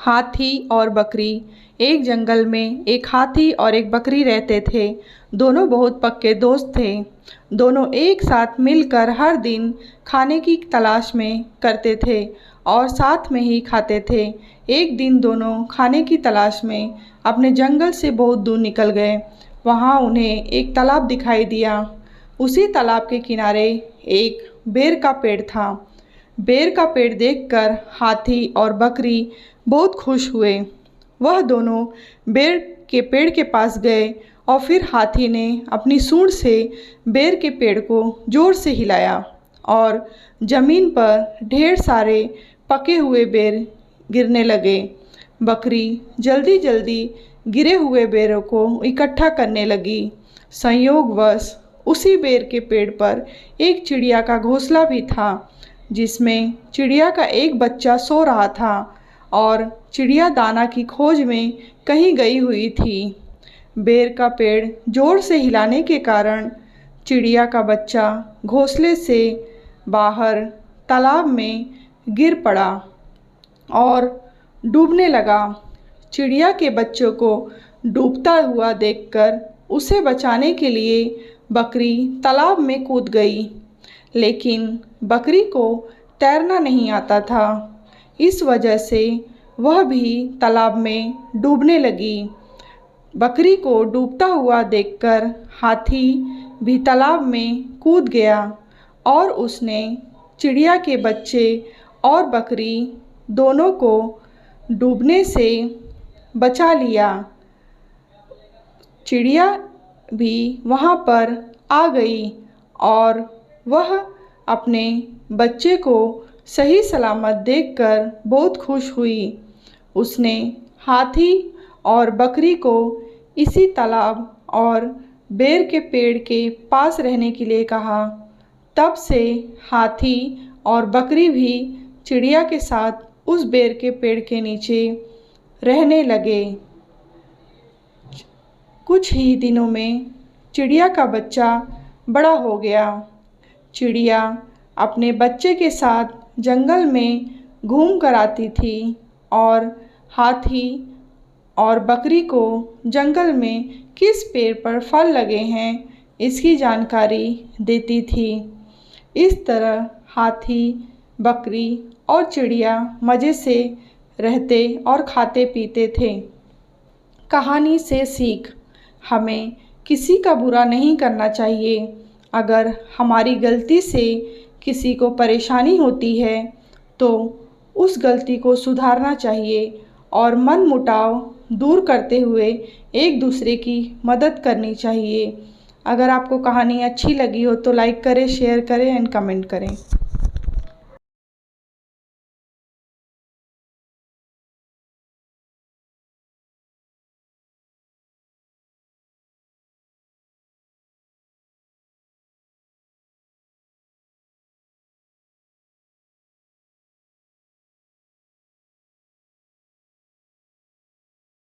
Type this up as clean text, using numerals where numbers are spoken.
हाथी और बकरी। एक जंगल में एक हाथी और एक बकरी रहते थे। दोनों बहुत पक्के दोस्त थे। दोनों एक साथ मिलकर हर दिन खाने की तलाश में करते थे और साथ में ही खाते थे। एक दिन दोनों खाने की तलाश में अपने जंगल से बहुत दूर निकल गए। वहाँ उन्हें एक तालाब दिखाई दिया। उसी तालाब के किनारे एक बेर का पेड़ था। बेर का पेड़ देखकर हाथी और बकरी बहुत खुश हुए। वह दोनों बेर के पेड़ के पास गए और फिर हाथी ने अपनी सूंड से बेर के पेड़ को जोर से हिलाया और ज़मीन पर ढेर सारे पके हुए बेर गिरने लगे। बकरी जल्दी जल्दी गिरे हुए बेरों को इकट्ठा करने लगी। संयोगवश उसी बेर के पेड़ पर एक चिड़िया का घोंसला भी था, जिसमें चिड़िया का एक बच्चा सो रहा था और चिड़िया दाना की खोज में कहीं गई हुई थी। बेर का पेड़ जोर से हिलाने के कारण चिड़िया का बच्चा घोंसले से बाहर तालाब में गिर पड़ा और डूबने लगा। चिड़िया के बच्चों को डूबता हुआ देखकर उसे बचाने के लिए बकरी तालाब में कूद गई, लेकिन बकरी को तैरना नहीं आता था। इस वजह से वह भी तालाब में डूबने लगी। बकरी को डूबता हुआ देखकर हाथी भी तालाब में कूद गया और उसने चिड़िया के बच्चे और बकरी दोनों को डूबने से बचा लिया। चिड़िया भी वहाँ पर आ गई और वह अपने बच्चे को सही सलामत देखकर बहुत खुश हुई। उसने हाथी और बकरी को इसी तालाब और बेर के पेड़ के पास रहने के लिए कहा। तब से हाथी और बकरी भी चिड़िया के साथ उस बेर के पेड़ के नीचे रहने लगे। कुछ ही दिनों में चिड़िया का बच्चा बड़ा हो गया। चिड़िया अपने बच्चे के साथ जंगल में घूम कर आती थी और हाथी और बकरी को जंगल में किस पेड़ पर फल लगे हैं इसकी जानकारी देती थी। इस तरह हाथी, बकरी और चिड़िया मज़े से रहते और खाते पीते थे। कहानी से सीख: हमें किसी का बुरा नहीं करना चाहिए। अगर हमारी गलती से किसी को परेशानी होती है तो उस गलती को सुधारना चाहिए और मनमुटाव दूर करते हुए एक दूसरे की मदद करनी चाहिए। अगर आपको कहानी अच्छी लगी हो तो लाइक करें, शेयर करें एंड कमेंट करें।